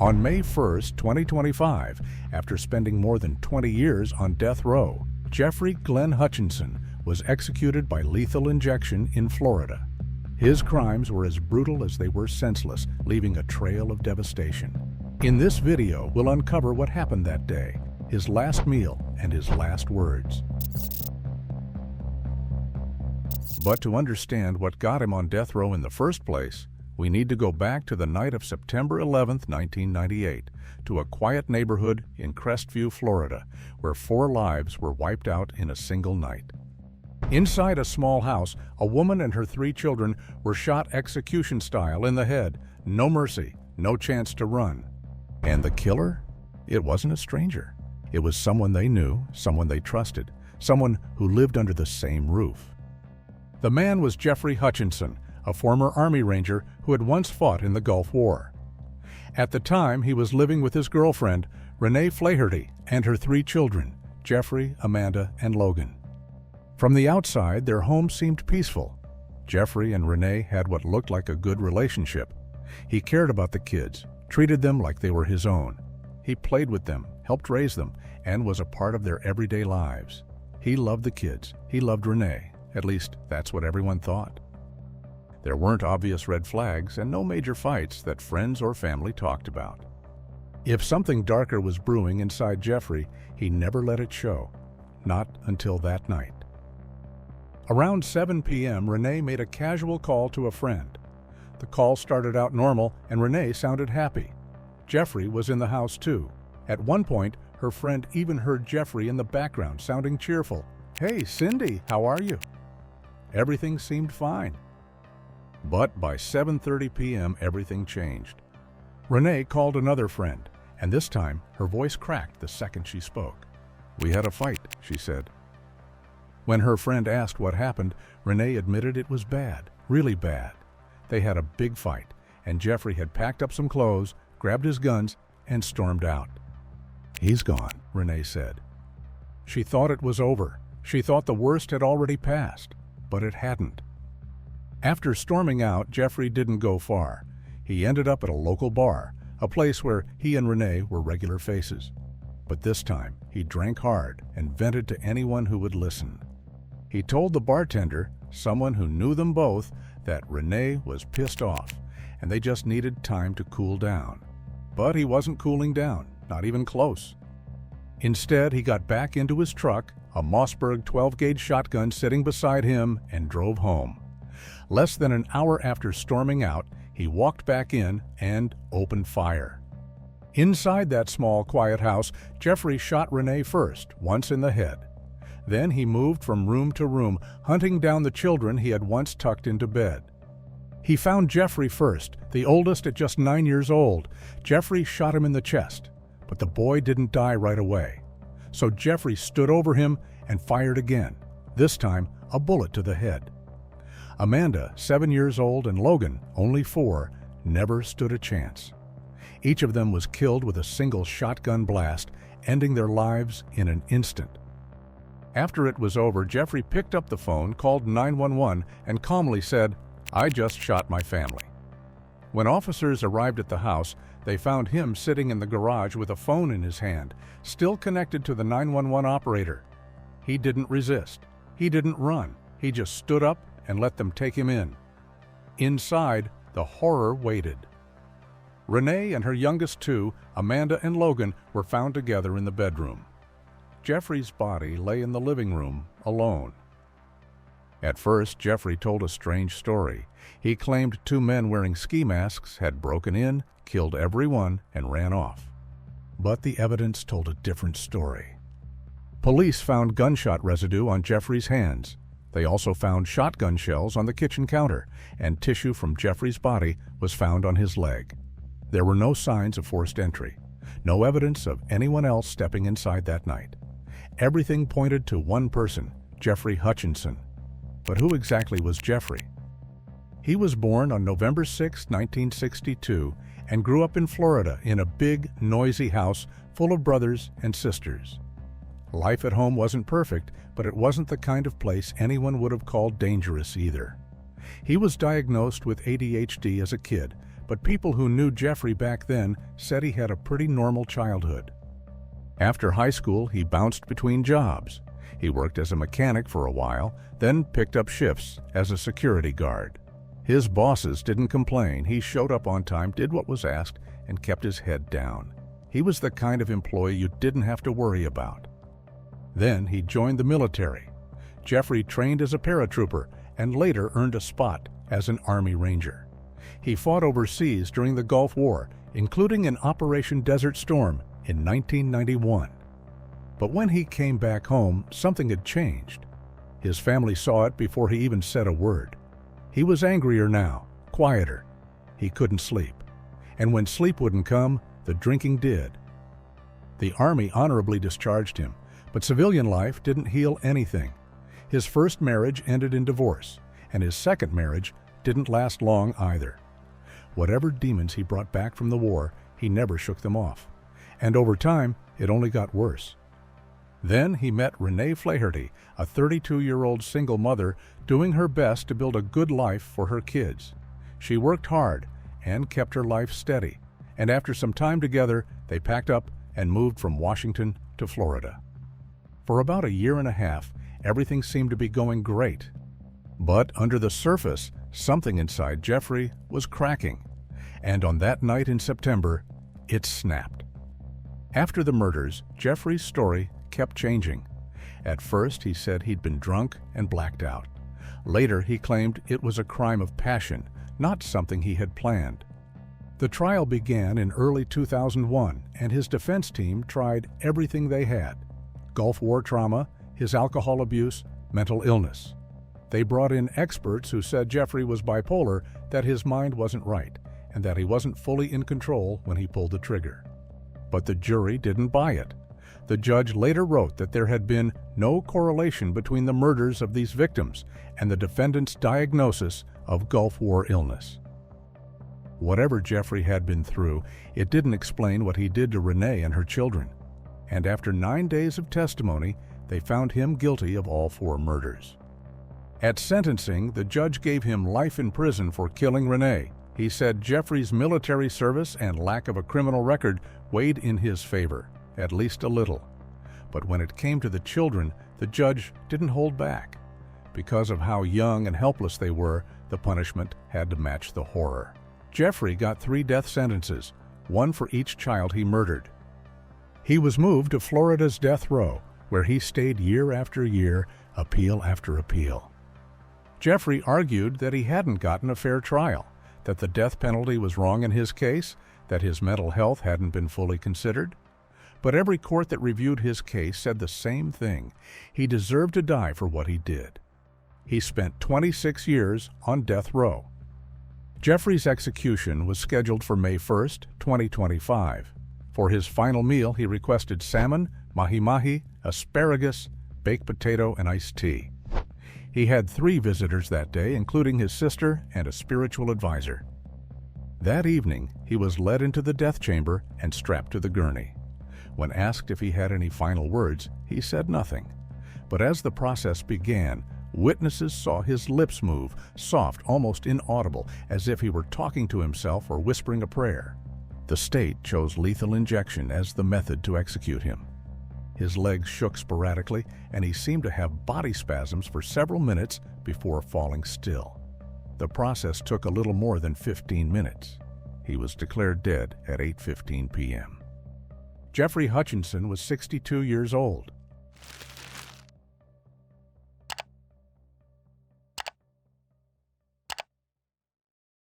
On May 1, 2025, after spending more than 20 years on death row, Jeffrey Glenn Hutchinson was executed by lethal injection in Florida. His crimes were as brutal as they were senseless, leaving a trail of devastation. In this video, we'll uncover what happened that day, his last meal, and his last words. But to understand what got him on death row in the first place, we need to go back to the night of September 11, 1998, to a quiet neighborhood in Crestview, Florida, where 4 lives were wiped out in a single night. Inside a small house, a woman and her 3 children were shot execution style in the head. No mercy, no chance to run. And the killer? It wasn't a stranger. It was someone they knew, someone they trusted, someone who lived under the same roof. The man was Jeffrey Hutchinson, a former Army Ranger who had once fought in the Gulf War. At the time, he was living with his girlfriend, Renee Flaherty, and her 3 children, Jeffrey, Amanda, and Logan. From the outside, their home seemed peaceful. Jeffrey and Renee had what looked like a good relationship. He cared about the kids, treated them like they were his own. He played with them, helped raise them, and was a part of their everyday lives. He loved the kids. He loved Renee. At least, that's what everyone thought. There weren't obvious red flags and no major fights that friends or family talked about. If something darker was brewing inside Jeffrey, he never let it show. Not until that night. Around 7 p.m., Renee made a casual call to a friend. The call started out normal and Renee sounded happy. Jeffrey was in the house too. At one point, her friend even heard Jeffrey in the background sounding cheerful. "Hey, Cindy, how are you?" Everything seemed fine. But by 7:30 p.m., everything changed. Renee called another friend, and this time her voice cracked the second she spoke. "We had a fight," she said. When her friend asked what happened, Renee admitted it was bad, really bad. They had a big fight, and Jeffrey had packed up some clothes, grabbed his guns, and stormed out. "He's gone," Renee said. She thought it was over. She thought the worst had already passed, but it hadn't. After storming out, Jeffrey didn't go far. He ended up at a local bar, a place where he and Renee were regular faces. But this time, he drank hard and vented to anyone who would listen. He told the bartender, someone who knew them both, that Renee was pissed off, and they just needed time to cool down. But he wasn't cooling down, not even close. Instead, he got back into his truck, a Mossberg 12-gauge shotgun sitting beside him, and drove home. Less than an hour after storming out, he walked back in and opened fire. Inside that small, quiet house, Jeffrey shot Renee first, once in the head. Then he moved from room to room, hunting down the children he had once tucked into bed. He found Jeffrey first, the oldest at just 9 years old. Jeffrey shot him in the chest, but the boy didn't die right away. So Jeffrey stood over him and fired again, this time a bullet to the head. Amanda, 7 years old, and Logan, only 4, never stood a chance. Each of them was killed with a single shotgun blast, ending their lives in an instant. After it was over, Jeffrey picked up the phone, called 911, and calmly said, "I just shot my family." When officers arrived at the house, they found him sitting in the garage with a phone in his hand, still connected to the 911 operator. He didn't resist. He didn't run. He just stood up and let them take him in. Inside, the horror waited. Renee and her youngest 2, Amanda and Logan, were found together in the bedroom. Jeffrey's body lay in the living room, alone. At first, Jeffrey told a strange story. He claimed 2 men wearing ski masks had broken in, killed everyone, and ran off. But the evidence told a different story. Police found gunshot residue on Jeffrey's hands. They also found shotgun shells on the kitchen counter, and tissue from Jeffrey's body was found on his leg. There were no signs of forced entry, no evidence of anyone else stepping inside that night. Everything pointed to one person, Jeffrey Hutchinson. But who exactly was Jeffrey? He was born on November 6, 1962, and grew up in Florida in a big, noisy house full of brothers and sisters. Life at home wasn't perfect, but it wasn't the kind of place anyone would have called dangerous either. He was diagnosed with ADHD as a kid, but people who knew Jeffrey back then said he had a pretty normal childhood. After high school, he bounced between jobs. He worked as a mechanic for a while, then picked up shifts as a security guard. His bosses didn't complain. He showed up on time, did what was asked, and kept his head down. He was the kind of employee you didn't have to worry about. Then he joined the military. Jeffrey trained as a paratrooper and later earned a spot as an Army Ranger. He fought overseas during the Gulf War, including in Operation Desert Storm in 1991. But when he came back home, something had changed. His family saw it before he even said a word. He was angrier now, quieter. He couldn't sleep. And when sleep wouldn't come, the drinking did. The Army honorably discharged him, but civilian life didn't heal anything. His first marriage ended in divorce, and his second marriage didn't last long either. Whatever demons he brought back from the war, he never shook them off. And over time, it only got worse. Then he met Renee Flaherty, a 32-year-old single mother doing her best to build a good life for her kids. She worked hard and kept her life steady, and after some time together, they packed up and moved from Washington to Florida. For about a year and a half, everything seemed to be going great. But under the surface, something inside Jeffrey was cracking, and on that night in September, it snapped. After the murders, Jeffrey's story kept changing. At first, he said he'd been drunk and blacked out. Later, he claimed it was a crime of passion, not something he had planned. The trial began in early 2001, and his defense team tried everything they had: Gulf War trauma, his alcohol abuse, mental illness. They brought in experts who said Jeffrey was bipolar, that his mind wasn't right, and that he wasn't fully in control when he pulled the trigger. But the jury didn't buy it. The judge later wrote that there had been no correlation between the murders of these victims and the defendant's diagnosis of Gulf War illness. Whatever Jeffrey had been through, it didn't explain what he did to Renee and her children. And after 9 days of testimony, they found him guilty of all 4 murders. At sentencing, the judge gave him life in prison for killing Renee. He said Jeffrey's military service and lack of a criminal record weighed in his favor, at least a little. But when it came to the children, the judge didn't hold back. Because of how young and helpless they were, the punishment had to match the horror. Jeffrey got 3 death sentences, 1 for each child he murdered. He was moved to Florida's death row, where he stayed year after year, appeal after appeal. Jeffrey argued that he hadn't gotten a fair trial, that the death penalty was wrong in his case, that his mental health hadn't been fully considered. But every court that reviewed his case said the same thing: he deserved to die for what he did. He spent 26 years on death row. Jeffrey's execution was scheduled for May 1st, 2025. For his final meal, he requested salmon, mahi-mahi, asparagus, baked potato, and iced tea. He had 3 visitors that day, including his sister and a spiritual advisor. That evening, he was led into the death chamber and strapped to the gurney. When asked if he had any final words, he said nothing. But as the process began, witnesses saw his lips move, soft, almost inaudible, as if he were talking to himself or whispering a prayer. The state chose lethal injection as the method to execute him. His legs shook sporadically, and he seemed to have body spasms for several minutes before falling still. The process took a little more than 15 minutes. He was declared dead at 8:15 p.m. Jeffrey Hutchinson was 62 years old.